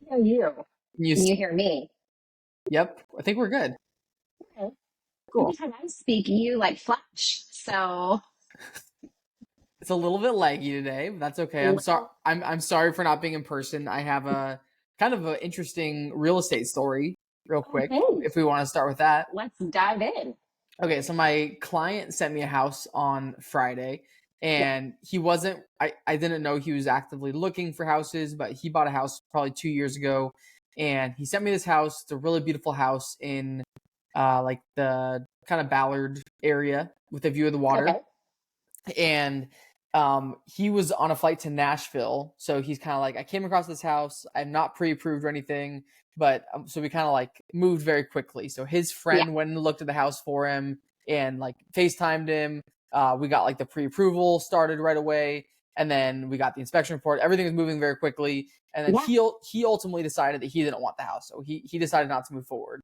hear you. Can you Can see? you hear me? Yep. I think we're good. Okay. Every Cool. time I speak, you like flash. So, It's a little bit laggy today, but that's okay. I'm sorry. little- I'm sorry for not being in person. I have a kind of an interesting real estate story, real quick, okay, if we want to start with that. let's dive in. Okay, so my client sent me a house on Friday, Yeah. and he wasn't. I didn't know he was actively looking for houses, but he bought a house probably 2 years ago, and he sent me this house. It's a really beautiful house in like the kind of Ballard area with a view of the water. Okay. And he was on a flight to Nashville, so he's kind of like, I came across this house. I'm not pre-approved or anything, but so we kind of like moved very quickly. So his Yeah. friend went and looked at the house for him and like FaceTimed him. We got like the pre-approval started right away, and then we got the inspection report. Everything was moving very quickly, and then Yeah. he ultimately decided that he didn't want the house, so he decided not to move forward.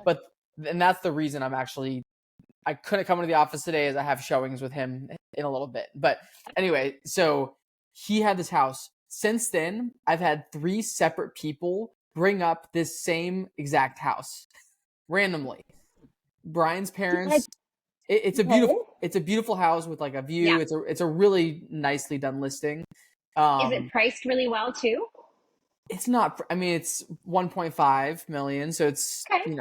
But and that's the reason I couldn't come into the office today as I have showings with him in a little bit. But anyway, so he had this house. Since then, I've had three separate people bring up this same exact house randomly. Brian's Like, parents. okay. It's a beautiful house with like a Yeah. view. It's a really nicely done listing. Is it Um, priced really well too? it's not. I mean, it's 1.5 million, so it's Okay.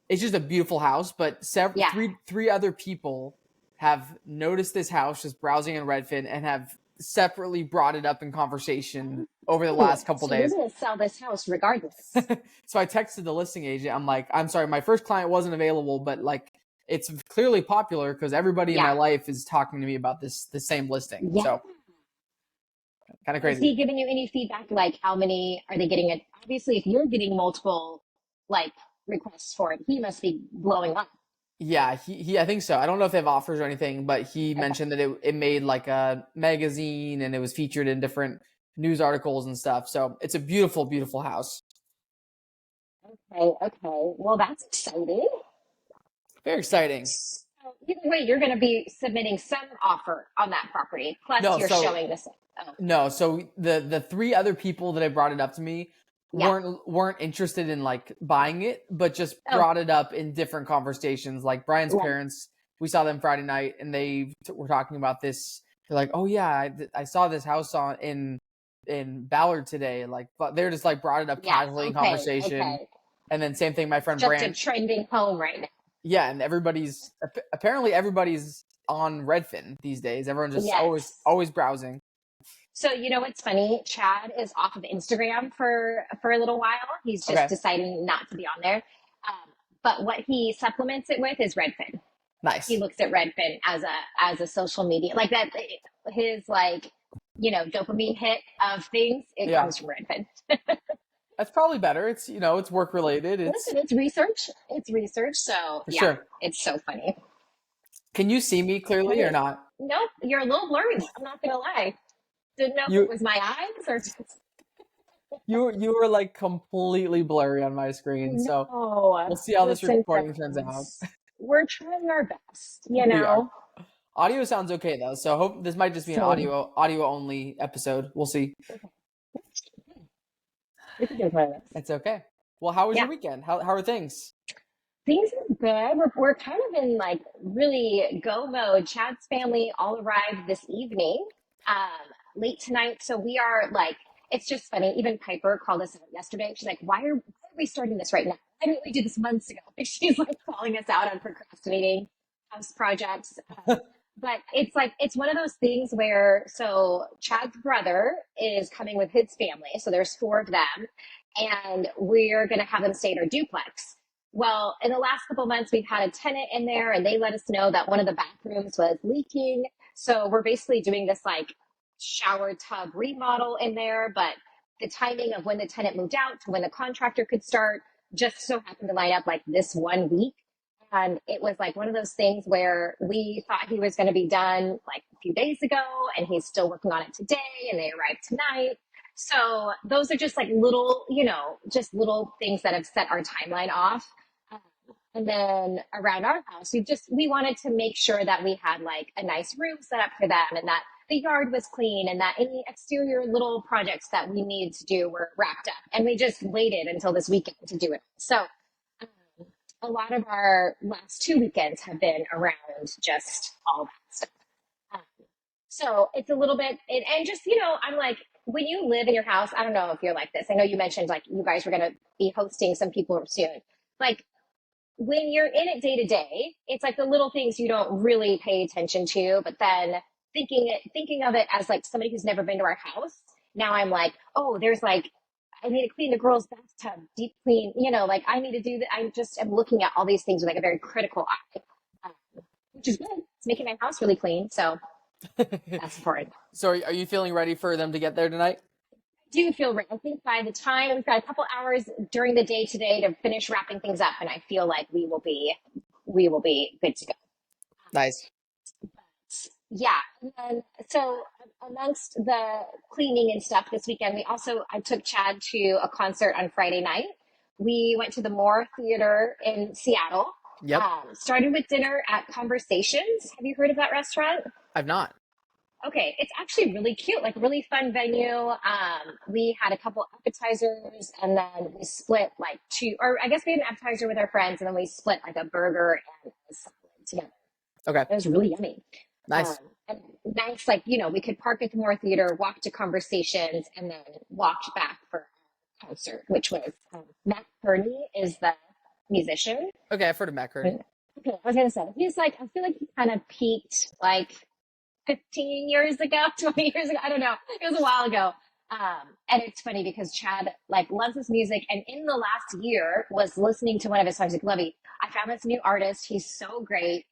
it's just a beautiful house. But Yeah. three other people have noticed this house just browsing in Redfin and have separately brought it up in conversation over the Ooh, last couple so you're days. gonna sell this house regardless. So I texted the listing agent. I'm like, I'm sorry, my first client wasn't available, but like it's clearly popular because everybody in Yeah. my life is talking to me about the same listing. Yeah. So kind of Is crazy. he giving you any feedback? Like, how many are they getting it? Obviously, if you're getting multiple like requests for it, he must be blowing up. Yeah, he I think so. I don't know if they have offers or anything, but he Okay. mentioned that it made like a magazine and it was featured in different news articles and stuff. So it's a beautiful, beautiful house. Okay. Okay. Well, that's exciting. Very exciting. So either way, you're going to be submitting some offer on that property, plus No, you're so showing this. Oh, no, so the three other people that I brought it up to me yeah. weren't interested in like buying it, but just Oh, brought it up in different conversations. Like Brian's right. parents, we saw them Friday night, and were talking about this. They're like, "Oh yeah, I saw this house in Ballard today." Like, but they're just like brought it up Yeah. casually in Okay. conversation. Okay. And then same thing, my It's friend just a Brand. trending home right now. Yeah, and apparently everybody's on Redfin these days. Everyone's just Yes. always browsing. So you know what's funny? Chad is off of Instagram for a little while. He's just Okay, deciding not to be on there. But what he supplements it with is Redfin. He nice. looks at Redfin as a social media like that. His like dopamine hit of things. It Yeah. comes from Redfin. That's probably better. It's it's work related. It's Listen, it's research. It's research. So for yeah, sure. it's so funny. Can you see me clearly or Okay. not? Nope, you're a little blurry. I'm not gonna lie. Didn't know if it You was my eyes or just you were like completely blurry on my screen. So no. we'll see how this Listen, recording turns out. friends. We're trying our best, We are. Audio sounds okay though. So hope this might just be an So audio only episode. We'll see. okay. We can do this. It's okay. Well, how was Yeah. your weekend? How are things? Things are good. We're kind of in like really go mode. Chad's family all arrived this evening, late tonight. So we are like, it's just funny. Even Piper called us out yesterday. She's like, why are we starting this right now? Why didn't we do this months ago? She's like calling us out on procrastinating house projects. But it's like, it's one of those things where, so Chad's brother is coming with his family. So there's four of them, and we're going to have them stay in our duplex. Well, in the last couple of months, we've had a tenant in there and they let us know that one of the bathrooms was leaking. So we're basically doing this like shower tub remodel in there. But the timing of when the tenant moved out to when the contractor could start just so happened to line up like this 1 week. And it was like one of those things where we thought he was going to be done like a few days ago and he's still working on it today and they arrived tonight. So those are just like little, just little things that have set our timeline off. Um, And then around our house, we wanted to make sure that we had like a nice room set up for them and that the yard was clean and that any exterior little projects that we needed to do were wrapped up. And we just waited until this weekend to do it. So um, a lot of our last 2 weekends have been around just all that stuff. Um, so it's a little bit, and just, I'm like, when you live in your house, I don't know if you're like this. I know you mentioned like you guys were going to be hosting some people soon. Like when you're in it day to day, it's like the little things you don't really pay attention to, but then thinking of it as like somebody who's never been to our house, now I'm like, oh, there's like I need to clean the girls' bathtub, deep clean, like I need to do that. I just am looking at all these things with like a very critical eye, which is good. It's making my house really clean, so that's important. So are you feeling ready for them to get there tonight? Do feel right. I think by the time we've got a couple hours during the day today to finish wrapping things up, and I feel like we will be good to go. Nice. Yeah, and then, so amongst the cleaning and stuff this weekend, I took Chad to a concert on Friday night. We went to the Moore Theater in Seattle. Yep. Started with dinner at Conversations. Have you heard of that restaurant? I've not. Okay, it's actually really cute, like really fun venue. We had a couple appetizers and then we split like two, or I guess we had an appetizer with our friends and then we split like a burger and a salad together. Okay. It was really yummy. Nice. And nice, like, we could park at the Moore Theater, walk to Conversations, and then walked back for a concert, which was Matt Kearney is the musician. Okay, I've heard of Matt Curdy. Okay, I was gonna say I feel like he kind of peaked like 15 years ago, 20 years ago. I don't know. It was a while ago. And it's funny because Chad like loves his music and in the last year was listening to one of his songs like Lovey. I found this new artist. He's so great.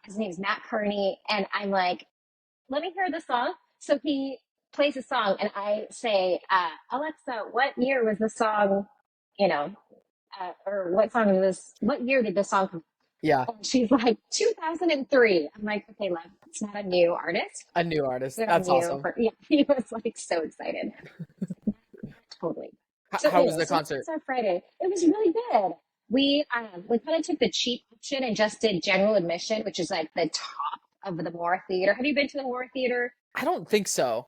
His name's Matt Kearney. And I'm like, let me hear the song. So he plays a song and I say, Alexa, what year was the song, or what year did the song come? Yeah. And she's like, 2003. I'm like, okay, love, it's not a new artist. A new artist. It's That's awesome. Yeah, he was like so excited. Totally. So How was the concert? It's our Friday. It was really good. We kind of took the cheap option and just did general admission, which is like the top of the Moore Theater. Have you been to the Moore Theater? I don't think so.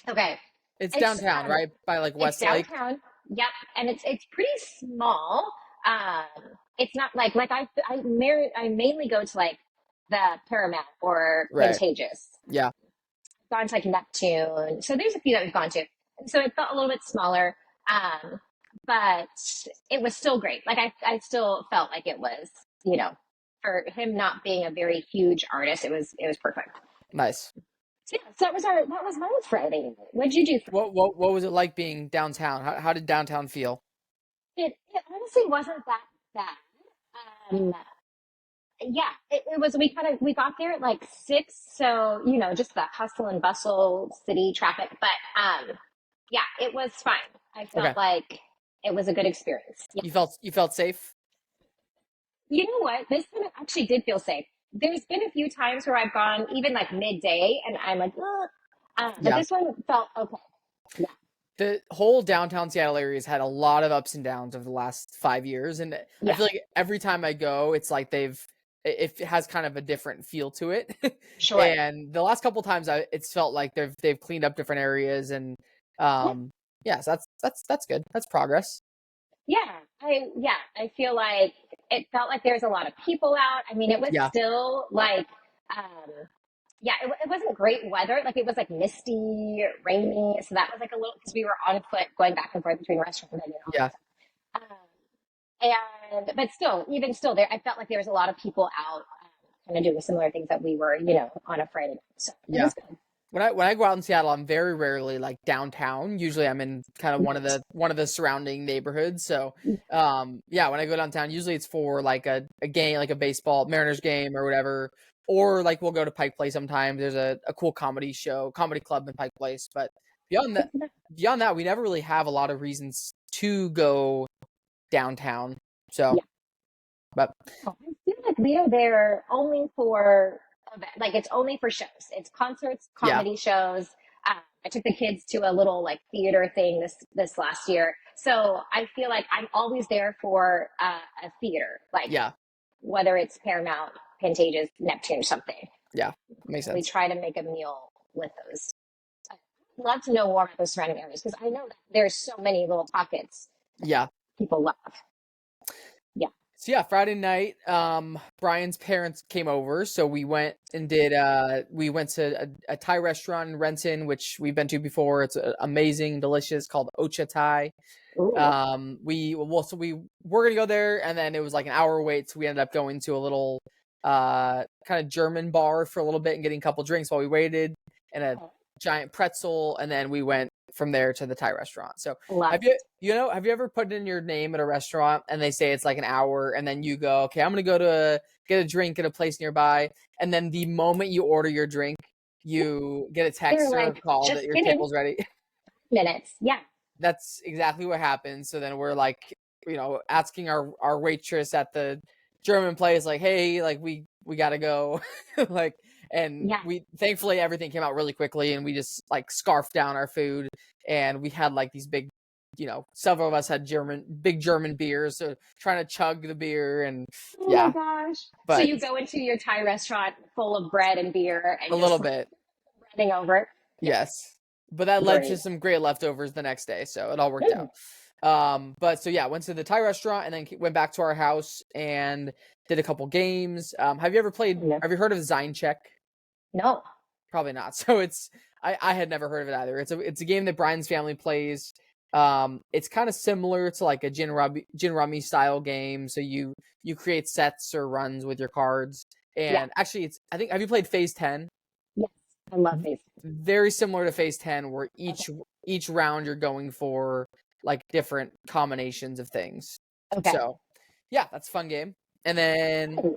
Okay. It's downtown, right? By like Westlake. It's downtown. Yep, and it's pretty small. It's not I mainly go to like the Paramount or Right. Contagious. Yeah. Gone to like Neptune. So there's a few that we've gone to. And so it felt a little bit smaller. But it was still great. Like I still felt like it was, for him not being a very huge artist, it was perfect. Nice. So yeah, so that was my Friday. What'd you do? What was it like being downtown? How did downtown feel? It honestly wasn't that bad. Yeah, it was. We got there at like 6, so just the hustle and bustle, city traffic. But yeah, it was fine. I felt like it was a good experience. Yeah. You felt safe? You know what? This time it actually did feel safe. There's been a few times where I've gone even like midday, and I'm like, but this one felt okay. Yeah. The whole downtown Seattle area has had a lot of ups and downs over the last 5 years, and I feel like every time I go, it's like it has kind of a different feel to it. Sure. And the last couple times, it's felt like they've cleaned up different areas, and so that's good. That's progress. Yeah, I feel like it felt like there's a lot of people out. I mean, it was still like, it wasn't great weather. Like it was like misty, rainy. So that was like a little, because we were on foot going back and forth between restaurant and venue. Yeah. But still, even still there, I felt like there was a lot of people out kind of doing similar things that we were, on a Friday night. So it was good. When I go out in Seattle, I'm very rarely like downtown. Usually I'm in kind of one of the surrounding neighborhoods. So when I go downtown, usually it's for like a game, like a baseball Mariners game or whatever. Or like we'll go to Pike Place sometimes. There's a cool comedy club in Pike Place. But beyond that, we never really have a lot of reasons to go downtown. So but I feel like we are there only for it's only for shows. It's concerts, comedy shows. I took the kids to a little like theater thing this last year, so I feel like I'm always there for a theater, whether it's Paramount, Pantages, Neptune, something. Yeah, makes sense. We try to make a meal with those. I'd love to know more about those surrounding areas because I know that there's so many little pockets Yeah. people love. Yeah. So yeah, Friday night, Brian's parents came over, so we went and we went to a Thai restaurant in Renton, which we've been to before. It's amazing, delicious, called Ocha Thai. Ooh. So we were gonna go there, and then it was like an hour wait, so we ended up going to a little kind of German bar for a little bit and getting a couple drinks while we waited, and a giant pretzel, and then we went from there to the Thai restaurant. So Love have you ever put in your name at a restaurant and they say it's like an hour, and then you go, okay, I'm gonna go to get a drink at a place nearby, and then the moment you order your drink, you get a They're text or a like, call that just your kidding. table's ready? Minutes. Yeah. That's exactly what happened. So then we're like, asking our waitress at the German place, like, hey, like we gotta go. Like, and Yeah. we thankfully everything came out really quickly, and we just like scarfed down our food, and we had like these big, several of us had big German beers, so trying to chug the beer, and Oh my yeah, gosh. So but you go into your Thai restaurant full of bread and beer a and little just bit. running over. Yeah. Yes. But that led to Great. some great leftovers the next day, so it all worked out. But so yeah, went to the Thai restaurant and then went back to our house and did a couple games. Have you heard of Zine Check? No. Probably not. So I had never heard of it either. It's a game that Brian's family plays. It's kind of similar to like a gin rummy style game. So you create sets or runs with your cards. Yeah. And actually have you played Phase 10? Yes. I love these. Very similar to Phase 10, where each round you're going for like different combinations of things. Okay. So yeah, that's a fun game. And then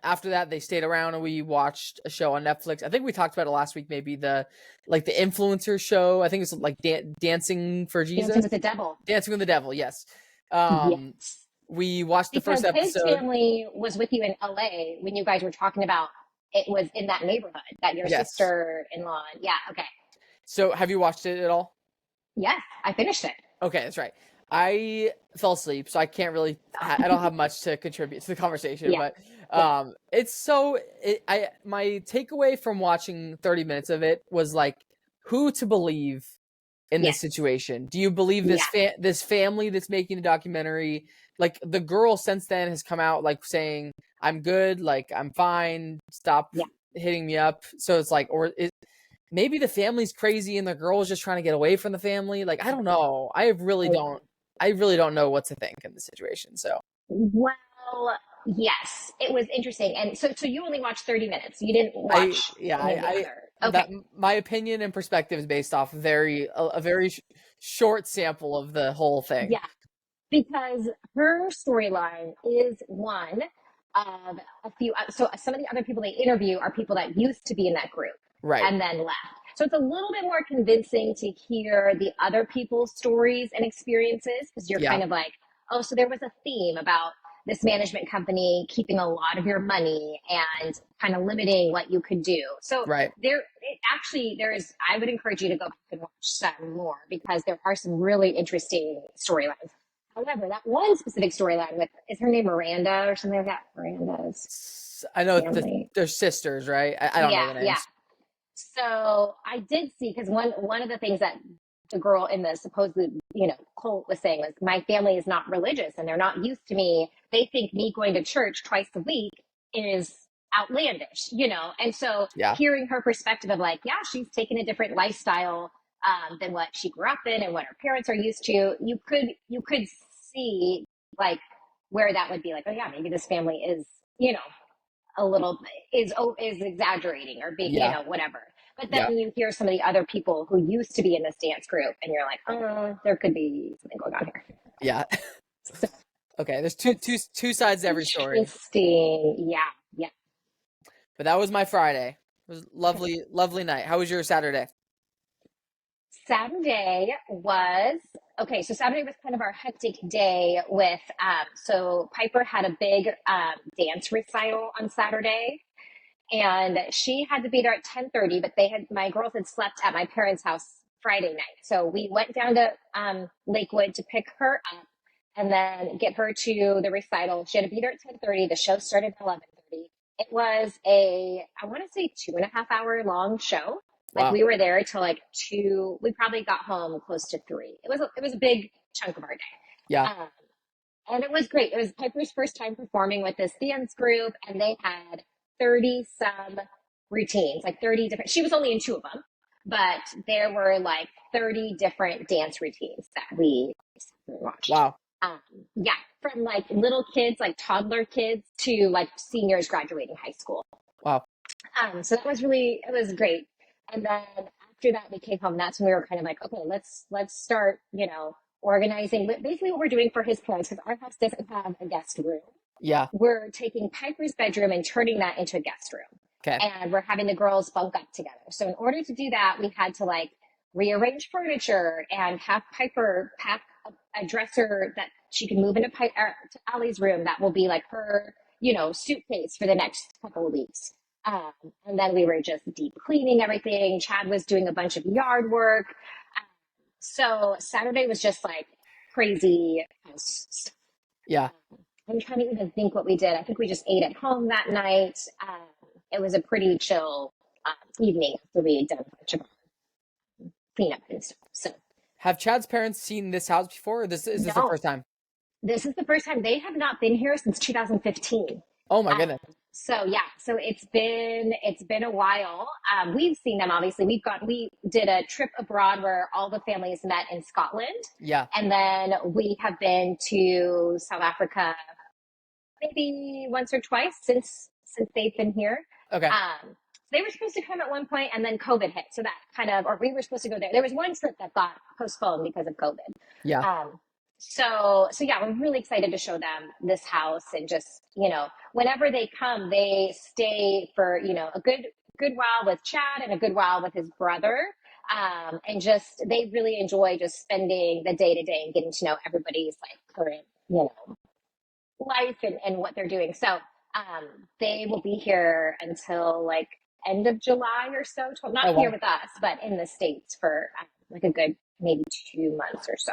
after that, they stayed around and we watched a show on Netflix. I think we talked about it last week, maybe the influencer show. I think it's like Dancing for Jesus. Dancing with the Devil. Dancing with the Devil, yes. Yes. We watched the Because first his episode. family was with you in LA when you guys were talking about it was in that neighborhood that your Yes. sister-in-law. Yeah. Okay. So have you watched it at all? Yes. I finished it. Okay, that's right. I fell asleep, so I can't really. I don't have much to contribute to the conversation. Yeah. But Yeah. my takeaway from watching 30 minutes of it was like, who to believe in this Yes. situation? Do you believe this this family that's making the documentary? Like, the girl since then has come out like saying, "I'm good, like I'm fine. Stop Yeah. hitting me up." So it's like, maybe the family's crazy and the girl is just trying to get away from the family. Like, I don't know. I really don't know what to think in the situation. So Well, yes, it was interesting. And so you only watched 30 minutes. You didn't watch any of the other. Okay. that my opinion and perspective is based off a very short sample of the whole thing. Yeah. Because her storyline is one of a few. So some of the other people they interview are people that used to be in that group Right. and then left. So it's a little bit more convincing to hear the other people's stories and experiences because you're kind of like, oh, so there was a theme about this management company keeping a lot of your money and kind of limiting what you could do. So Right. I would encourage you to go back and watch some more because there are some really interesting storylines. However, that one specific storyline is her name Miranda or something like that? Miranda's I know family. they're sisters, right? I don't know the names. Yeah. So I did see because one of the things that the girl in the supposed cult was saying was my family is not religious and they're not used to me. They think me going to church twice a week is outlandish, And so hearing her perspective of like, yeah, she's taken a different lifestyle than what she grew up in and what her parents are used to. You could see like where that would be like, oh yeah, maybe this family is, a little is exaggerating or being, whatever. But then you hear some of the other people who used to be in this dance group, and you're like, oh, there could be something going on here. Yeah. Okay, there's two sides to every story. Interesting. Yeah. But that was my Friday. It was lovely night. How was your Saturday? Saturday was okay. So Saturday was kind of our hectic day with. So Piper had a big dance recital on Saturday, and she had to be there at 10:30. But my girls had slept at my parents' house Friday night, so we went down to Lakewood to pick her up and then get her to the recital. She had to be there at 10:30. The show started at 11:30. It was I want to say 2.5 hour long show. Like Wow. we were there till like 2. We probably got home close to 3. It was a big chunk of our day. Yeah. And it was great. It was Piper's first time performing with this dance group, and they had 30 some routines, like 30 different. She was only in 2 of them, but there were like 30 different dance routines that we watched. Wow. Yeah, from like little kids, like toddler kids, to like seniors graduating high school. Wow. So that was really, it was great. And then after that, we came home. That's when we were kind of like, okay, let's start, organizing. But basically, what we're doing for his parents, because our house doesn't have a guest room, Yeah. we're taking Piper's bedroom and turning that into a guest room. Okay. And we're having the girls bunk up together. So in order to do that, we had to like rearrange furniture and have Piper pack a dresser that she can move into to Allie's room. That will be like her, suitcase for the next couple of weeks. Um, and then we were just deep cleaning everything. Chad was doing a bunch of yard work. So Saturday was just like crazy house stuff. Yeah. I'm trying to even think what we did. I think we just ate at home that night. It was a pretty chill evening after we had done a bunch of cleanup and stuff. So Have Chad's parents seen this house before, or is this the no, first time? this is the first time. They have not been here since 2015. Oh my Um, goodness. so yeah, so it's been a while. We've seen them obviously. We did a trip abroad where all the families met in Scotland, Yeah. and then we have been to South Africa maybe once or twice since they've been here. Okay. They were supposed to come at one point, and then COVID hit, so that kind of, or we were supposed to go there. There was one trip that got postponed because of COVID. Yeah. So yeah, we're really excited to show them this house, and just, whenever they come, they stay for, a good while with Chad and a good while with his brother. And just, they really enjoy just spending the day to day and getting to know everybody's like current, life and what they're doing. So, they will be here until like end of July or so. Oh Not here wow. with us, but in the States for like a good maybe 2 months or so.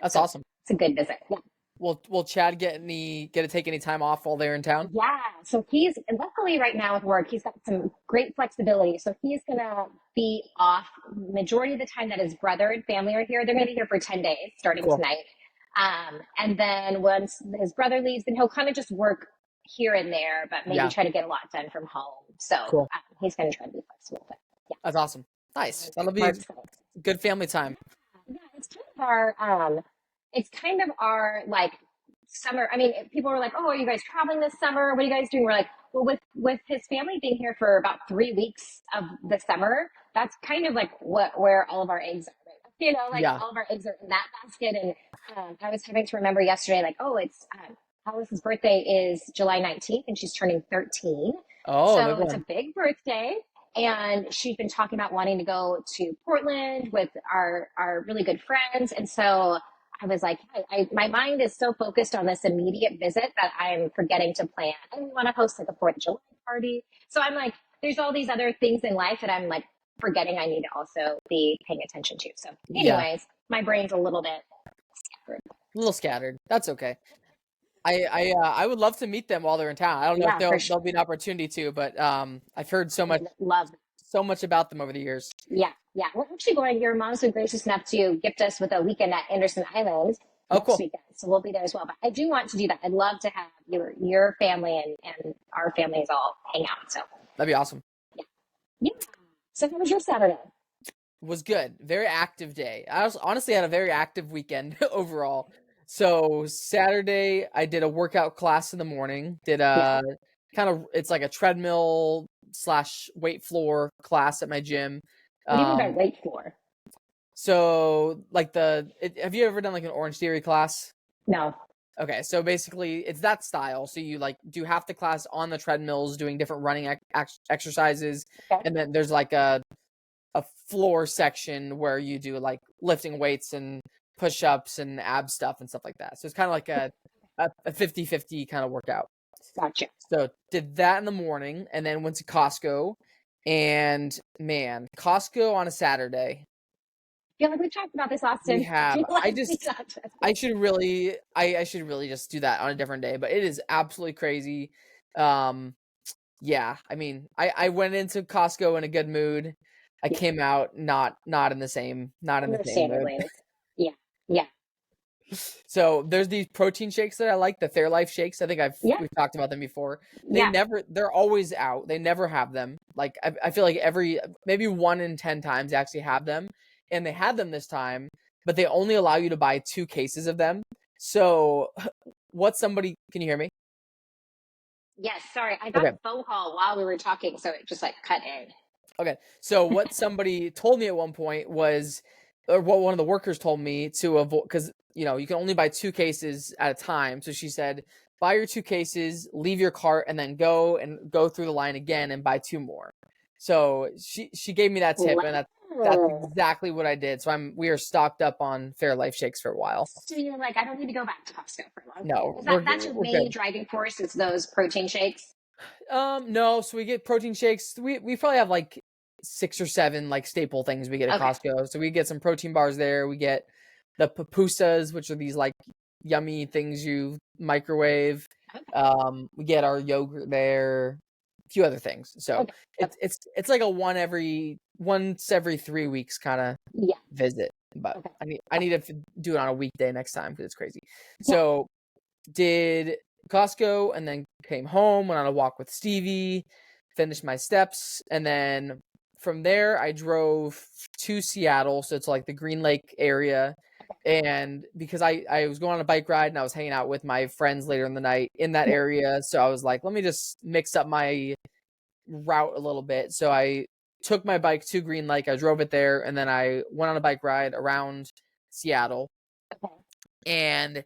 That's So awesome. it's a good visit. Yeah. Will Chad get to take any time off while they're in town? Yeah. So he's luckily right now with work, he's got some great flexibility. So he's gonna be off majority of the time that his brother and family are here. They're gonna be here for 10 days starting Cool. tonight. And then once his brother leaves, then he'll kind of just work here and there, but maybe Yeah. try to get a lot done from home. So Cool. he's gonna try to be flexible. But That's awesome. Nice. That'll be Mark's good family time. yeah, it's kind of our like summer. I mean, people were like, "Oh, are you guys traveling this summer? What are you guys doing?" We're like, "Well, with his family being here for about 3 weeks of the summer, that's kind of like where all of our eggs are, right? Like Yeah. all of our eggs are in that basket." And I was having to remember yesterday, like, "Oh, it's Alice's birthday is July 19th, and she's turning 13, Oh, so they're it's a going. big birthday." And she's been talking about wanting to go to Portland with our really good friends. And so I was like, my mind is so focused on this immediate visit that I'm forgetting to plan. I want to host like a 4th of July party. So I'm like, there's all these other things in life that I'm like forgetting I need to also be paying attention to. So Yeah. anyways, my brain's a little bit scattered. A little scattered. That's okay. I would love to meet them while they're in town. I don't know if Yeah, for there'll sure. be an opportunity to, but I've heard Love. so much about them over the years. Yeah, yeah. We're actually going. Your mom's been gracious enough to gift us with a weekend at Anderson Island Oh, next cool. weekend, so we'll be there as well. But I do want to do that. I'd love to have your family and our families all hang out. So That'd be awesome. yeah, yeah. So how was your Saturday? Was good. Very active day. I was honestly had a very active weekend overall. So Saturday I did a workout class in the morning. Did Yeah. a kind of it's like a treadmill slash weight floor class at my gym. What do you mean by Um, weight floor? so like have you ever done like an Orange Theory class? No. Okay, so basically it's that style. So you like do half the class on the treadmills doing different running exercises, Okay. and then there's like a floor section where you do like lifting weights and push-ups and ab stuff and stuff like that. So it's kind of like a 50-50 kind of workout. Gotcha. So did that in the morning and then went to Costco, and man, Costco on a Saturday. I feel like we talked about this, Austin. We I have feel like we talked about this. I should really just do that on a different day, but it is absolutely crazy. Yeah, I mean, I went into Costco in a good mood. I Yeah. came out not in the same mood. Understandably. Yeah. Yeah. So there's these protein shakes that I like, the Fairlife shakes. I think Yeah. we've talked about them before. Yeah. They're always out. They never have them. Like I feel like every maybe 1 in 10 times they actually have them, and they had them this time, but they only allow you to buy 2 cases of them. So what somebody can you hear me? Yes. Sorry. I got Okay. a phone call while we were talking, so it just like cut in. Okay. So what somebody told me at one point was, or what one of the workers told me to avoid, because you can only buy 2 cases at a time. So she said, buy your 2 cases, leave your cart, and then go through the line again and buy 2 more. So she gave me that tip, and that's Wow. exactly what I did. So we are stocked up on Fairlife shakes for a while. So you're like, I don't need to go back to Costco for long. No, Is that's your we're main good. driving force? Is those protein shakes? No, so we get protein shakes. We probably have like 6 or 7 like staple things we get at Okay. Costco. So we get some protein bars there. We get the pupusas, which are these like yummy things you microwave. Okay. We get our yogurt there, a few other things. So Okay. Okay. it's like a once every 3 weeks kind of Yeah. visit. But Okay. I need to do it on a weekday next time because it's crazy. Yeah. So did Costco and then came home, went on a walk with Stevie, finished my steps, and then from there I drove to Seattle, so it's like the Green Lake area. And because I was going on a bike ride and I was hanging out with my friends later in the night in that Yeah. area, so I was like, let me just mix up my route a little bit. So I took my bike to Green Lake, I drove it there, and then I went on a bike ride around Seattle. Okay. And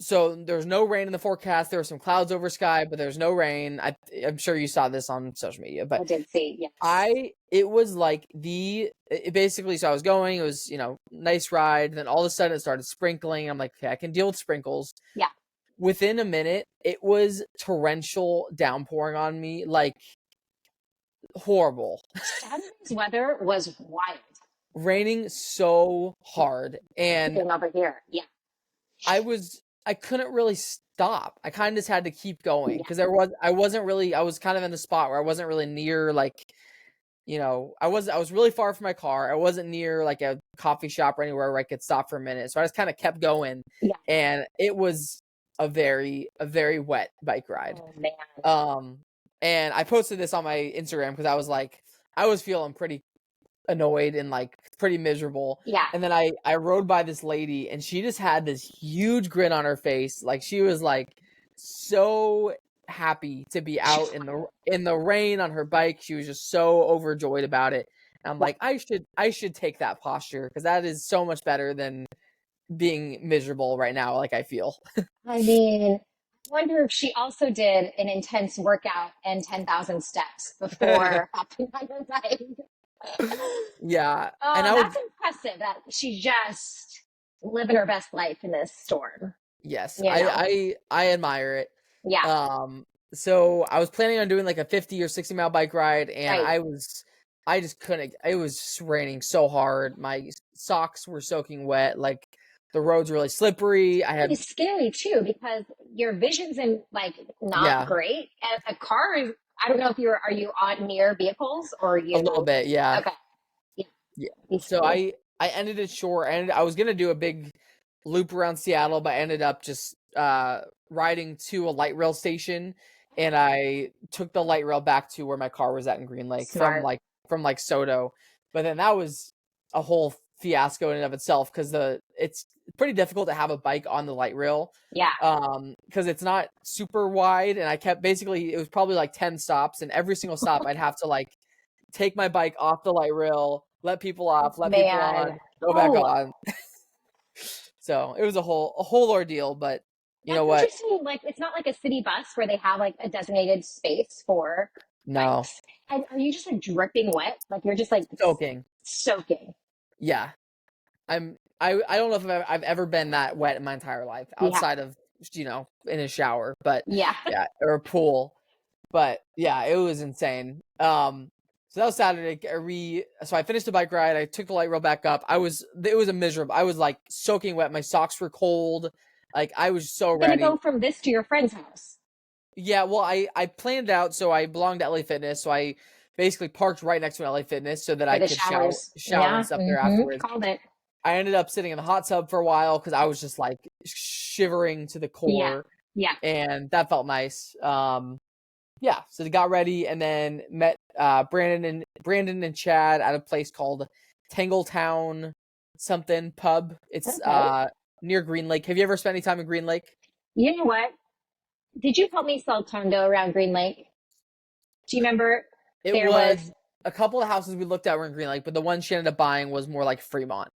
so there's no rain in the forecast. There were some clouds over sky, but there's no rain. I'm sure you saw this on social media, I but did see. Yes. it was like basically, so I was going, it was, nice ride. Then all of a sudden it started sprinkling. I'm like, okay, I can deal with sprinkles. Yeah. Within a minute, it was torrential downpouring on me, like horrible. Saturday's weather was wild. Raining so hard. And Everything over here. Yeah. I couldn't really stop. I kind of just had to keep going Yeah. because I was kind of in the spot where I wasn't really near like, I was really far from my car. I wasn't near like a coffee shop or anywhere where I could stop for a minute. So I just kind of kept going, Yeah. and it was a very wet bike ride. Oh man. And I posted this on my Instagram because I was feeling pretty annoyed and like pretty miserable. Yeah. And then I rode by this lady and she just had this huge grin on her face. Like she was like so happy to be out in the rain on her bike. She was just so overjoyed about it. And I'm Yeah. like, I should take that posture because that is so much better than being miserable right now like I feel. I mean, I wonder if she also did an intense workout and 10,000 steps before hopping on her bike. Yeah. And Oh, I that's would impressive that she's just living her best life in this storm. yes, You know? I admire it. Yeah, So I was planning on doing like a 50 or 60 mile bike ride, and right. I just couldn't. It was raining so hard. My socks were soaking wet. Like the roads were really slippery. I had It's scary too because your vision's in like not yeah, great. And a car is, I don't know if are you on near vehicles or a little you, bit. Yeah, okay. Yeah, yeah. be So scary. I ended it short. I was gonna do a big loop around Seattle, but I ended up just riding to a light rail station, and I took the light rail back to where my car was at in Green Lake Smart. from like Soto. But then that was a whole fiasco in and of itself because it's pretty difficult to have a bike on the light rail Yeah. because it's not super wide, and I kept basically it was probably like 10 stops, and every single stop I'd have to like take my bike off the light rail, let people off, let people on, Man. go back Oh, on. So it was a whole ordeal, but you know that's what? interesting. Like, it's not like a city bus where they have like a designated space for No, bikes. And are you just like dripping wet? Like, you're just like soaking. soaking. Yeah, I don't know if I've ever been that wet in my entire life Yeah. outside of in a shower, but Yeah. yeah, or a pool. But yeah, it was insane. So that was Saturday. So I finished the bike ride. I took the light rail back up. It was a miserable. I was like soaking wet. My socks were cold. Like I was so You're gonna ready. go from this to your friend's house. Yeah, well, I planned it out. So I belonged to LA Fitness. So I basically parked right next to an LA Fitness so that For I the could showers. shower and Yeah. stuff there afterwards. Called it. I ended up sitting in the hot tub for a while because I was just like shivering to the Yeah. core, Yeah. and that felt nice. Yeah, so they got ready and then met Brandon and Chad at a place called Tangletown something pub. It's Okay. near Green Lake. Have you ever spent any time in Green Lake? You know what? Did you help me sell condo around Green Lake? Do you remember It there was, was a couple of houses we looked at were in Green Lake, but the one she ended up buying was more like Fremont.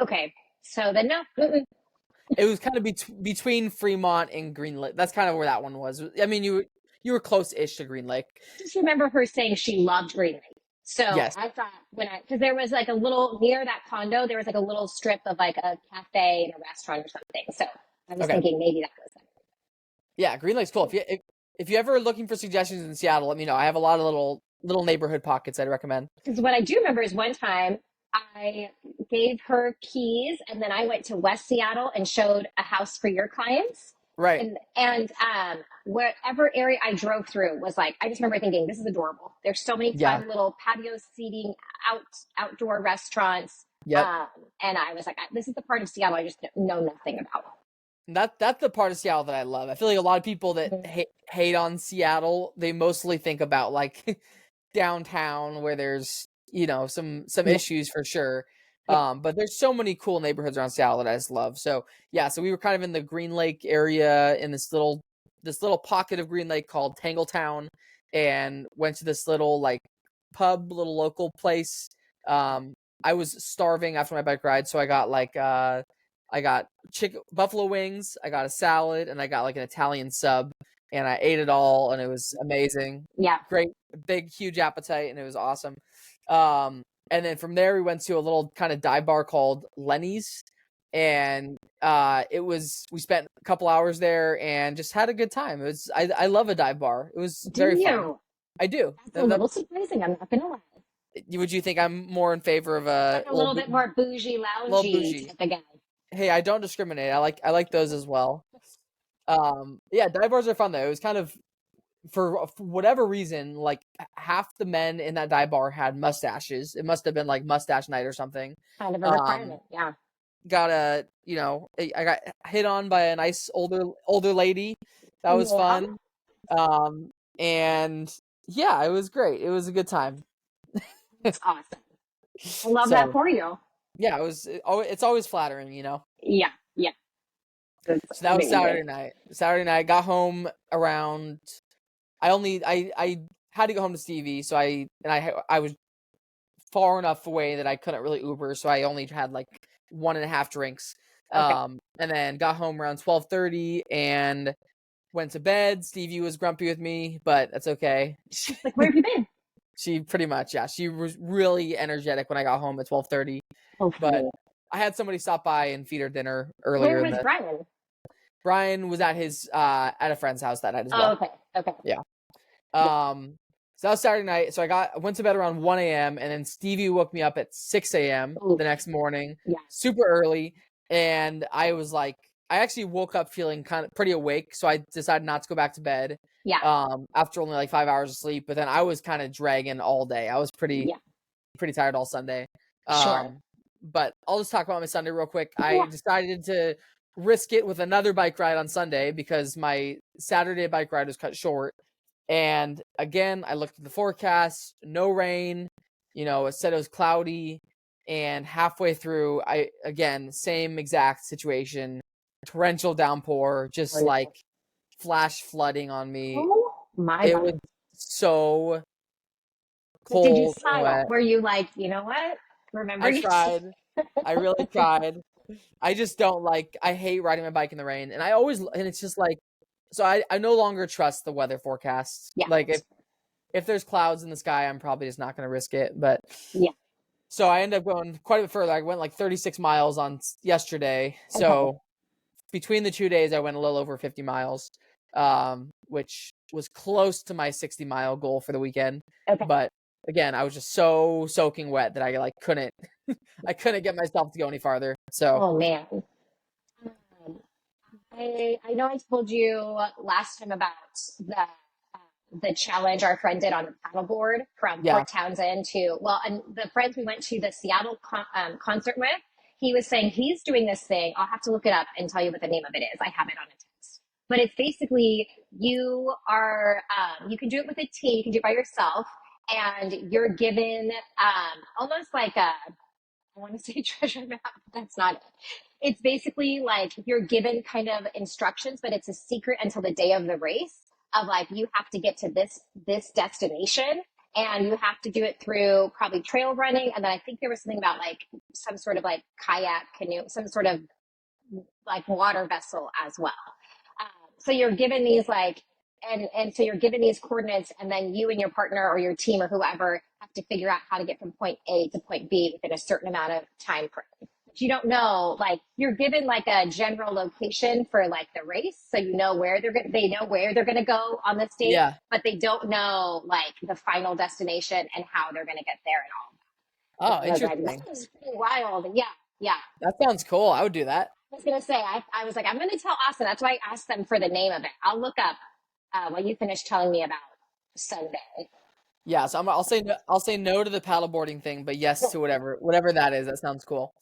okay, so then no. Mm-mm. It was kind of between Fremont and Green Lake. That's kind of where that one was. I mean, you were close-ish to Green Lake. Just remember her saying she loved Green Lake. So Yes. I thought because there was like a little, near that condo, there was like a little strip of like a cafe and a restaurant or something. So I was Okay. thinking maybe that was Yeah, Green Lake's cool. If you're ever looking for suggestions in Seattle, let me know. I have a lot of little neighborhood pockets I'd recommend. because what I do remember is one time I gave her keys and then I went to West Seattle and showed a house for your clients. Right. And wherever area I drove through was like, I just remember thinking, this is adorable. There's so many Yeah. fun little patio seating, outdoor restaurants. Yep. Um, and I was like, this is the part of Seattle I just know nothing about. That's the part of Seattle that I love. I feel like a lot of people that Mhm. hate on Seattle, they mostly think about like downtown where there's, some Yeah, issues for sure. yeah. But there's so many cool neighborhoods around Seattle that I just love. So yeah, so we were kind of in the Green Lake area in this little pocket of Green Lake called Tangletown, and went to this little like pub, little local place. I was starving after my bike ride, so I got chicken buffalo wings, I got a salad, and I got like an Italian sub, and I ate it all, and it was amazing. Yeah. Great, big, huge appetite, and it was awesome. And then from there we went to a little kind of dive bar called Lenny's, and we spent a couple hours there and just had a good time. I love a dive bar. It was Do very fun. you? I do. That's a little surprising. I'm not gonna lie. Would you think I'm more in favor of Like a a little bit more bougie, little loungy bougie? type of guy. Hey, I don't discriminate. I like those as well. Yeah, dive bars are fun though. It was kind of for whatever reason, like half the men in that dive bar had mustaches. It must have been like mustache night or something. Kind of a Um, requirement. Yeah. got I got hit on by a nice older lady. That was Yeah. fun. And yeah, it was great. It was a good time. It's awesome. I love that So for you. yeah, it's always flattering, Yeah. Yeah. It's So that was amazing. Saturday night. Saturday night, got home around. I had to go home to Stevie, so I was far enough away that I couldn't really Uber, so I only had like 1.5 drinks. Okay. And then got home around 12:30 and went to bed. Stevie was grumpy with me, but that's okay. It's like, where have you been? She pretty much, yeah, she was really energetic when I got home at 12:30. But Hopefully. I had somebody stop by and feed her dinner Where earlier in was the. Brian? Brian was at a friend's house that night as Oh, well. okay. Okay. Yeah. Yeah. So that was Saturday night. So I went to bed around 1 a.m. and then Stevie woke me up at 6 a.m. Oof. the next morning, Yeah. super early. And I was like, I actually woke up feeling kind of pretty awake. So I decided not to go back to bed, Yeah. after only like 5 hours of sleep. But then I was kind of dragging all day. I was pretty, Yeah. pretty tired all Sunday. Sure. But I'll just talk about my Sunday real quick. I Yeah. decided to risk it with another bike ride on Sunday because my Saturday bike ride was cut short. And again, I looked at the forecast, no rain, it said it was cloudy. And halfway through, same exact situation, torrential downpour, Oh, just no. like flash flooding on me. Oh my It God. was so But did you cold and smile? wet. Were you like, you know what? Remember I you? tried. I really tried. I just don't I hate riding my bike in the rain. And it's just like, so I no longer trust the weather forecast. Yeah. Like if there's clouds in the sky, I'm probably just not going to risk it. But Yeah. so I ended up going quite a bit further. I went like 36 miles on yesterday. Okay. So between the 2 days, I went a little over 50 miles, which was close to my 60-mile goal for the weekend. Okay. But again, I was just so soaking wet that I like couldn't, I couldn't get myself to go any farther. So Oh man. Um, I know I told you last time about the the challenge our friend did on the paddleboard from Yeah. Port Townsend to, well, and the friends we went to the Seattle concert with, he was saying he's doing this thing. I'll have to look it up and tell you what the name of it is. I have it on a text. But it's basically you can do it with a team, you can do it by yourself, and you're given almost like I want to say treasure map, but that's not it. It's basically like you're given kind of instructions, but it's a secret until the day of the race of like you have to get to this destination and you have to do it through probably trail running. And then I think there was something about like some sort of like kayak canoe, some sort of like water vessel as well. So you're given these like, and so you're given these coordinates, and then you and your partner or your team or whoever have to figure out how to get from point A to point B within a certain amount of time frame. But you don't know, like you're given like a general location for like the race, so you know where they know where they're gonna go on this date, Yeah. but they don't know like the final destination and how they're gonna get there and all. Oh, And I was like, interesting. this is pretty wild. And yeah, yeah. That sounds cool. I would do that. I was gonna say, I was like, I'm gonna tell Austin. That's why I asked them for the name of it. I'll look up when you finish telling me about Sunday. Yeah, so I'll say no to the paddleboarding thing, but yes to whatever that is. That sounds cool.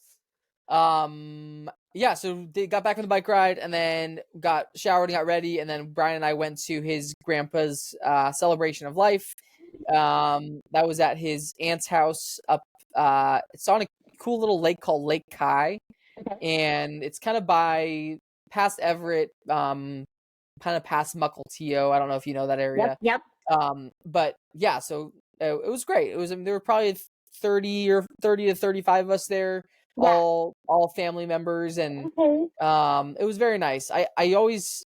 Yeah, so they got back on the bike ride and then got showered and got ready, and then Brian and I went to his grandpa's celebration of life. That was at his aunt's house up it's on a cool little lake called Lake Kai, Okay. and it's kind of by past Everett, kind of past Mukilteo. I don't know if you know that Yep. area. Yep. But yeah, so it was great. It was there were probably 30 to 35 of us there, Yeah. all family members, and Okay. it was very nice. I always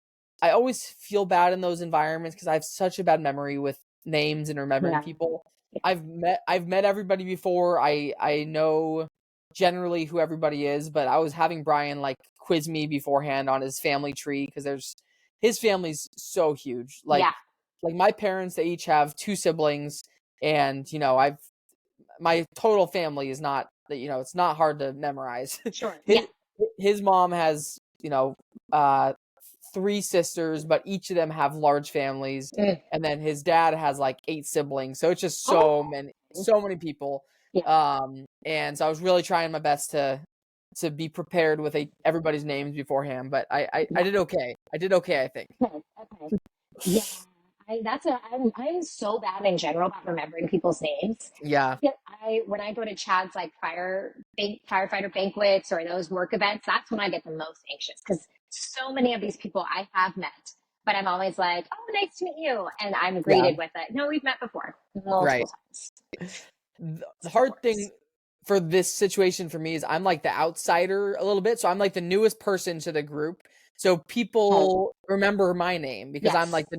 feel bad in those environments because I have such a bad memory with names and remembering Yeah. people. I've met everybody before. I know generally who everybody is, but I was having Brian like quiz me beforehand on his family tree because there's his family's so huge. Yeah. Like my parents, they each have two siblings, and I've my total family is not it's not hard to memorize. Sure. his Yeah. his mom has uh three sisters, but each of them have large families, Mm. and then his dad has like eight siblings, so it's just Oh. so many people. Yeah. And so I was really trying my best to be prepared with everybody's names beforehand, but I Yeah. did okay. I did okay, I think. Okay. Okay. Yeah. I'm so bad in general about remembering people's names. Yeah. When I go to Chad's like firefighter banquets or those work events, that's when I get the most anxious because so many of these people I have met, but I'm always like, oh, nice to meet you, and I'm Yeah. greeted with it. No, we've met before multiple Right. times. The Of hard course. thing for this situation for me is I'm like the outsider a little bit, so I'm like the newest person to the group. So Okay. people remember my name because I'm Yes. like the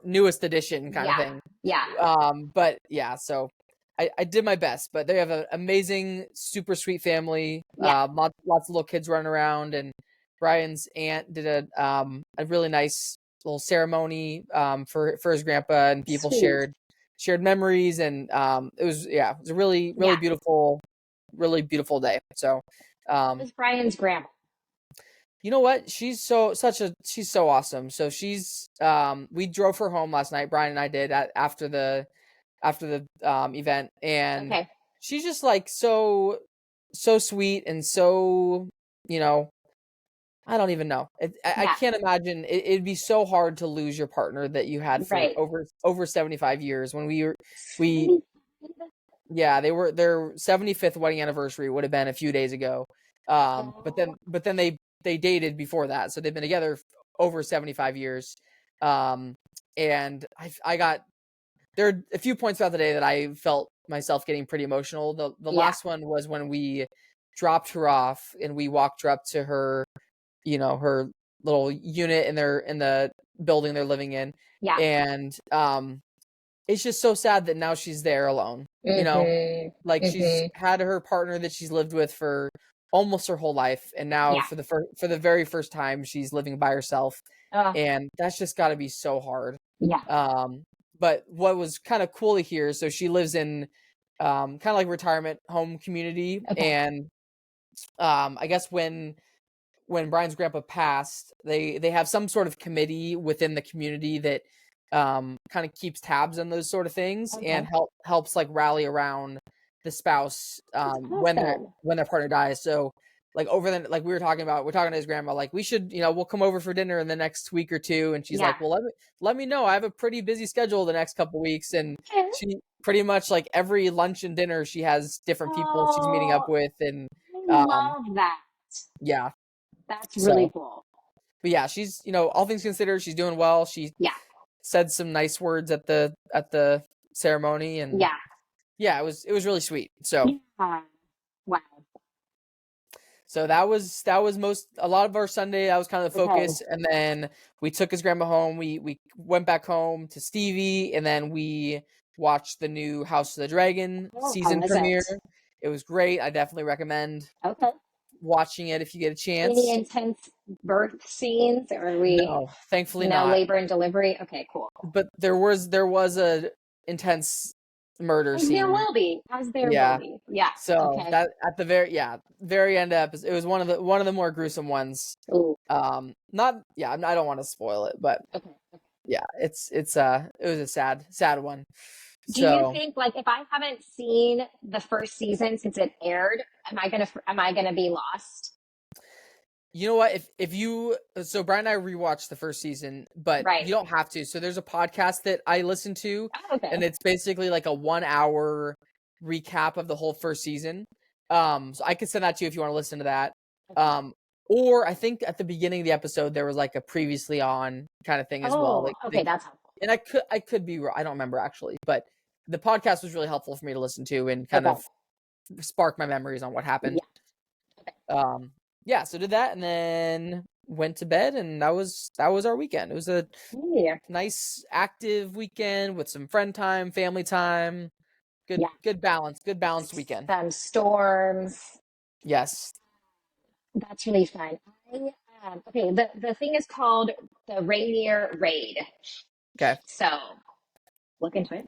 newest addition kind of Yeah. thing. Yeah. But yeah, so I did my best. But they have an amazing, super sweet family. Yeah. Lots of little kids running around, and Brian's aunt did a really nice little ceremony for his grandpa, and people Sweet. shared memories, and it was a really Yeah. beautiful day. So That um was Brian's grandma. you know what? She's so awesome. So she's we drove her home last night. Brian and I did after the event, and Okay. she's just like so sweet and so you know I don't even know. I Yeah. can't imagine it'd be so hard to lose your partner that you had for Right. over 75 years. When we 75? yeah, their 75th wedding anniversary would have been a few days ago. Oh, But then they dated before that, so they've been together over 75 years. And I got there are a few points throughout the day that I felt myself getting pretty emotional. The yeah. last one was when we dropped her off and we walked her up to her, her little unit in the building they're living in. Yeah. And it's just so sad that now she's there alone. Mm-hmm. Like she's Mm-hmm. had her partner that she's lived with for almost her whole life, and now Yeah. for the very first time she's living by herself, Oh, and that's just got to be so hard. yeah. Um, but what was kind of cool to hear, so she lives in kind of like retirement home community, Okay. and I guess when Brian's grandpa passed, they have some sort of committee within the community that kind of keeps tabs on those sort of things and Okay. helps like rally around the spouse That's when awesome. their partner dies. So like over the like we're talking to his grandma, like we should, we'll come over for dinner in the next week or two. And she's Yeah. like, well, let me know. I have a pretty busy schedule the next couple weeks. And Okay. she pretty much like every lunch and dinner she has different people she's meeting up Oh, with. And I um love that. yeah. That's really So cool. but yeah, she's, all things considered, she's doing well. She Yeah. said some nice words at the ceremony, and Yeah. yeah, it was really sweet. So Yeah. Wow. that was most a lot of our Sunday. That was kind of the Okay. focus, and then we took his grandma home. We went back home to Stevie, and then we watched the new House of the Dragon Oh, how season was it? premiere. It was great. I definitely recommend Okay. watching it if you get a Any chance. intense birth scenes, or are we No, thankfully no not. labor and delivery? Okay, cool. But there was a intense murder As there scene. will be, as there will Yeah. be. Yeah. So Okay. that at the very end of the episode, it was one of the more gruesome ones. Ooh. Not yeah, I don't want to spoil it, but Okay. yeah, it was a sad one. Do you So think, like, if I haven't seen the first season since it aired, am I gonna be lost? you know what? If you so Brian and I rewatched the first season, but Right. you don't have to. So there's a podcast that I listen to, Oh, okay. and it's basically like a 1 hour recap of the whole first season. So I could send that to you if you want to listen to that. Okay. Um, or I think at the beginning of the episode there was like a previously on kind of thing as well. Oh, Like, okay. That's helpful. and I could be wrong. I don't remember actually, but the podcast was really helpful for me to listen to and kind Okay. of spark my memories on what happened. Yeah. Okay. Um, yeah, so did that and then went to bed, and that was our weekend. It was a Yeah. nice active weekend with some friend time, family time. Good Yeah. good balanced weekend. Some storms. Yes. That's really fun. Okay, the thing is called the Rainier Raid. Okay. So look into it.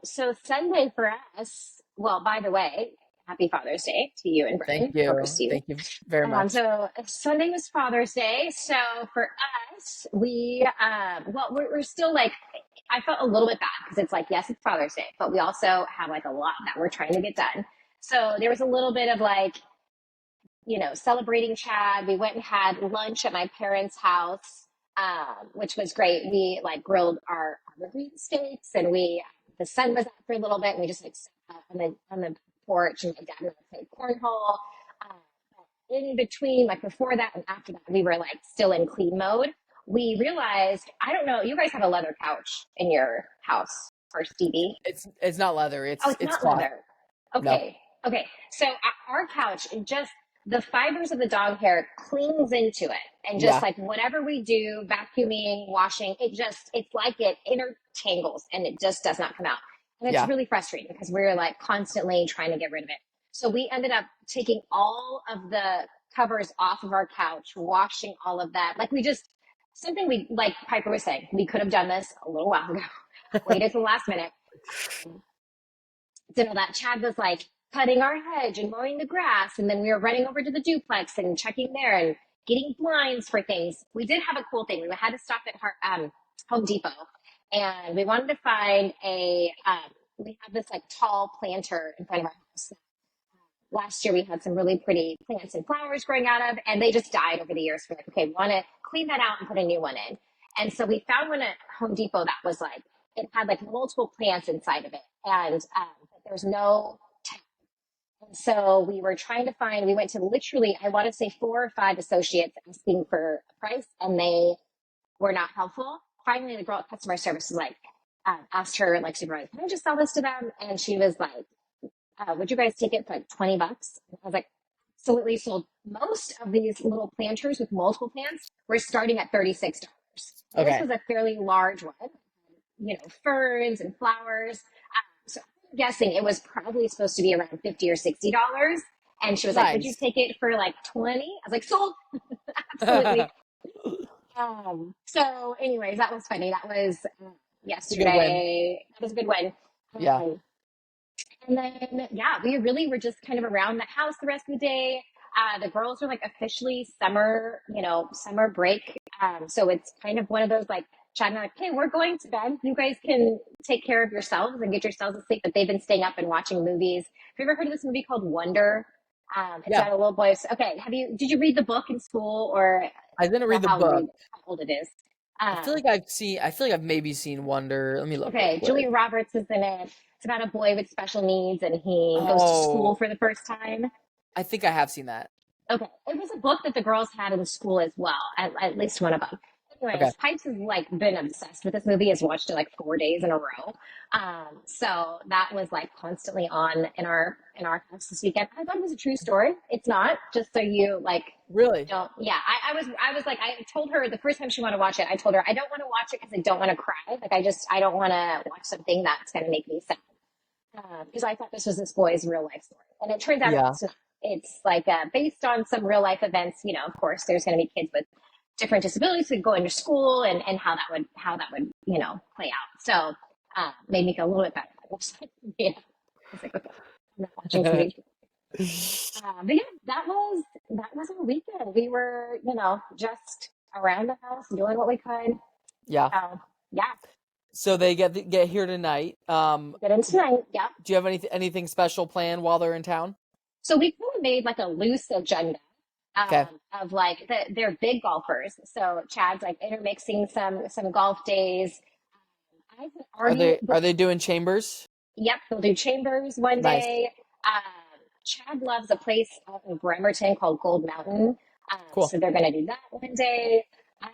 So Sunday for us, well, by the way, happy Father's Day to you and Thank Brian, or you. Stevie. Thank you very much. So Sunday was Father's Day. So for us, we're still like, I felt a little bit bad because it's like, yes, it's Father's Day, but we also have like a lot that we're trying to get done. So there was a little bit of like, celebrating Chad. We went and had lunch at my parents' house, which was great. We like grilled our green steaks, and the sun was out for a little bit, and we just like sat out on the porch, and my dad and I played cornhole. Uh, in between, like before that and after that, we were like still in clean mode. We realized, I don't know, you guys have a leather couch in your house for Stevie. It's not leather. Oh, It's it's it's not cloth. leather. No. Okay. Okay. So our couch, it just the fibers of the dog hair clings into it. And just Yeah. like whatever we do, vacuuming, washing, it's like it intertangles and it just does not come out. And it's Yeah. really frustrating because we're like constantly trying to get rid of it. So we ended up taking all of the covers off of our couch, washing all of that. Like something like Piper was saying, we could have done this a little while ago, waited till the last minute. Did all that. Chad was like cutting our hedge and mowing the grass. And then we were running over to the duplex and checking there and getting blinds for things. We did have a cool thing. We had to stop at Home Depot and we wanted to find we have this like tall planter in front of our house. Last year we had some really pretty plants and flowers growing out of, and they just died over the years. We're like, okay, we want to clean that out and put a new one in. And so we found one at Home Depot that was like, it had like multiple plants inside of it, and but there's no tap. And so we went to literally, I want to say 4 or 5 associates asking for a price, and they were not helpful. Finally, the girl at customer service was like, asked her like supervisor, can I just sell this to them? And she was like, would you guys take it for like $20? And I was like, absolutely. Sold. Most of these little planters with multiple plants were starting at $36. This Okay. was a fairly large one, ferns and flowers. So I'm guessing it was probably supposed to be around $50 or $60. And she was like, would you Nice. take it for like 20? I was like, sold. Absolutely. So anyways, that was funny. That was It's a good win. yesterday. That was a good one. Yeah. And then, yeah, we really were just kind of around the house the rest of the day. The girls are like officially summer break. So it's kind of one of those like Chad and I, okay, we're going to bed. You guys can take care of yourselves and get yourselves to sleep. But they've been staying up and watching movies. Have you ever heard of this movie called Wonder? It's Yeah, about a little boy. Okay, did you read the book in school, or I I didn't don't read know the book. how old it is? I Um, feel like I've maybe seen Wonder. Let me look real okay, quick. Julia Roberts is in it. It's about a boy with special needs, and he goes to school Oh, for the first time. I think I have seen that. Okay, it was a book that the girls had in school as well, at least one of them. Okay. Anyways, Pipes has like been obsessed with this movie. Has watched it like 4 days in a row. So that was like constantly on in our house this weekend. I thought it was a true story. It's not. Just so you like Really? don't. Yeah, I was like I told her the first time she wanted to watch it. I told her I don't want to watch it because I don't want to cry. Like I don't want to watch something that's going to make me sad because I thought this was this boy's real life story, and it turns out Yeah. it's not. It's like based on some real life events. You know, of course, there's going to be kids with different disabilities that go into school, and how that would play out. So made me feel a little bit better. Yeah, I was like, okay, I'm not watching something. But yeah, that was our weekend. We were just around the house doing what we could. Yeah. Yeah, So they get here tonight. get in tonight. Yeah. Do you have anything special planned while they're in town? So we kind of made like a loose agenda Okay. of like they're big golfers. So Chad's like intermixing some golf days. I've already, Are they doing chambers? yep, they'll do Chambers one Nice. day. Chad loves a place out in Bremerton called Gold Mountain. Cool. So they're going to do that one day. I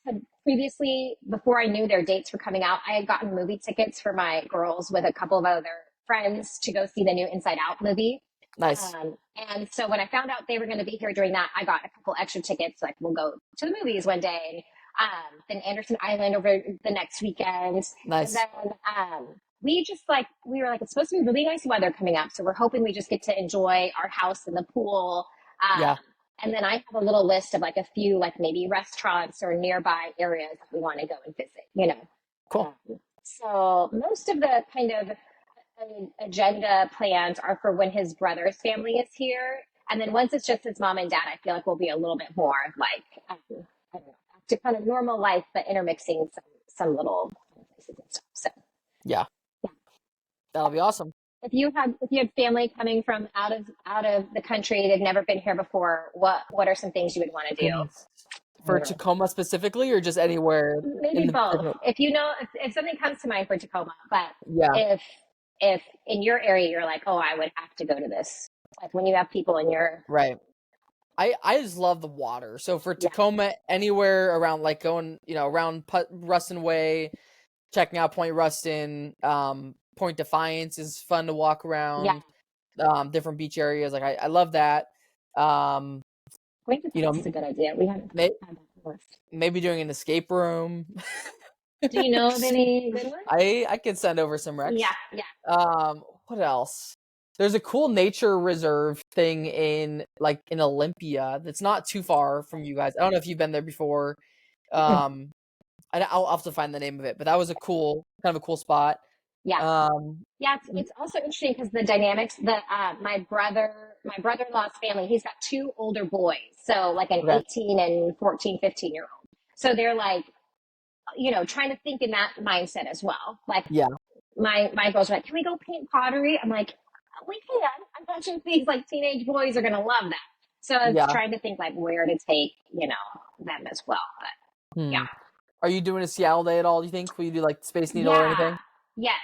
had previously, before I knew their dates were coming out, I had gotten movie tickets for my girls with a couple of other friends to go see the new Inside Out movie. Nice. And so when I found out they were going to be here during that, I got a couple extra tickets. Like we'll go to the movies one day, then Anderson Island over the next weekend, and Nice. then we were like it's supposed to be really nice weather coming up, so we're hoping we just get to enjoy our house and the pool. Yeah. And then I have a little list of like a few like maybe restaurants or nearby areas that we want to go and visit. Cool. So most of the kind of agenda plans are for when his brother's family is here. And then once it's just his mom and dad, I feel like we'll be a little bit more like, I don't know, back to kind of normal life, but intermixing some little places and stuff. So Yeah. yeah. That'll be awesome. If you had family coming from out of the country, they've never been here before, what are some things you would want to do? Goodness. For Tacoma specifically, or just anywhere Maybe in both. the If if something comes to mind for Tacoma, but yeah. if in your area you're like, oh, I would have to go to this. Like when you have people in your Right. I just love the water. So for yeah, Tacoma, anywhere around like going, around Ruston Way, checking out Point Ruston, Point Defiance is fun to walk yeah, around. Different beach areas. Like I love that. Um, going to you Paris know, is a good idea. We haven't may, had that on the list. maybe doing an escape room. Do you know of any good ones? I can send over some Yeah, recs. yeah, What else? There's a cool nature reserve thing in Olympia that's not too far from you guys. I don't know if you've been there before. Um, I'll have to find the name of it, but that was a kind of a cool spot. yeah. Um, Yeah, it's also interesting because the dynamics that my brother-in-law's family, he's got two older boys. So like an okay. 18 and 14, 15-year old. So they're like, trying to think in that mindset as well. Like Yeah, my girls are like, can we go paint pottery? I'm like, we can. I imagine these like teenage boys are gonna love that. So I was yeah. trying to think like where to take, them as well. But yeah. Hmm. Are you doing a Seattle day at all? Do you think? Will you do like Space Needle or Yeah. anything? Yes.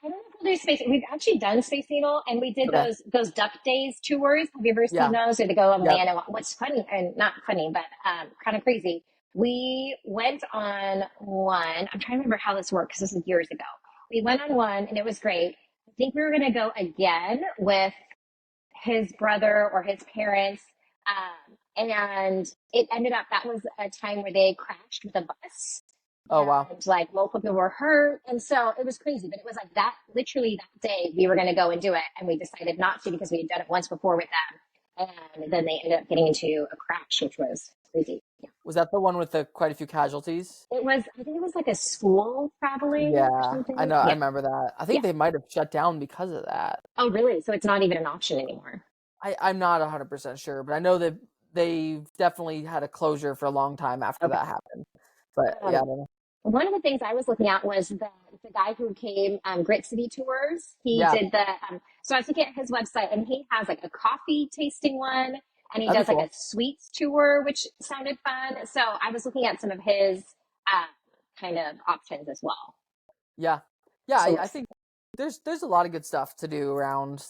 I don't know if we'll do Space. We've actually done Space Needle, and we did Okay. those Duck Days tours. Have you ever seen Yeah. those? Or they go on Yep. land. And what's funny, and not funny, but kind of crazy. We went on one. I'm trying to remember how this worked because this was years ago. We went on one, and it was great. I think we were going to go again with his brother or his parents. And it ended up that was a time where they crashed with a bus Oh wow. and like multiple people were hurt. And so it was crazy, but it was like that literally that day we were going to go and do it. And we decided not to because we had done it once before with them. And then they ended up getting into a crash, which was crazy. Yeah. Was that the one with quite a few casualties? I think it was like a school traveling or Yeah, I something. know. I Yeah. remember that. I Yeah. think they might have shut down because of that. Oh, really? So it's not even an option anymore. I'm not 100% sure, but I know that they definitely had a closure for a long time after Okay. that happened. But yeah, I don't know. one of the things I was looking at was the guy who came Grit City Tours. He Yeah, did the so I was looking at his website and he has like a coffee tasting one and he that'd be does like a cool. sweets tour, which sounded fun. So I was looking at some of his uh, kind of options as well. Yeah, yeah. So I think there's a lot of good stuff to do around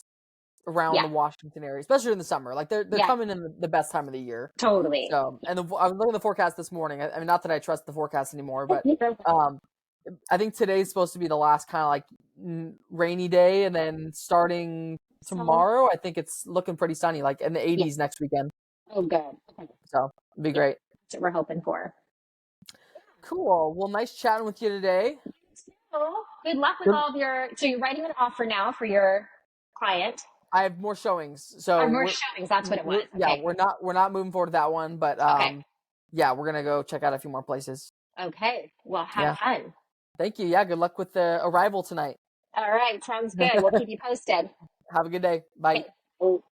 yeah, the Washington area, especially in the summer. Like they're yeah, coming in the best time of the year. totally. So, and I was looking at the forecast this morning. I mean, not that I trust the forecast anymore, but um, I think today's supposed to be the last kind of like rainy day, and then starting So tomorrow, I think it's looking pretty sunny, like in the yeah, 80s next weekend. oh good. Okay. So, it'd be Yeah, great. that's what we're hoping for. Cool. Well, nice chatting with you today. So good luck with Good. all of your. So you're writing an offer now for your client. I have more showings, so More showings. That's what it was. yeah, Okay. we're not moving forward with that one, but Okay. yeah, we're gonna go check out a few more places. Okay. Well, have Yeah. fun. Thank you. Yeah, good luck with the arrival tonight. All right. Sounds good. We'll keep you posted. Have a good day. Bye. Okay.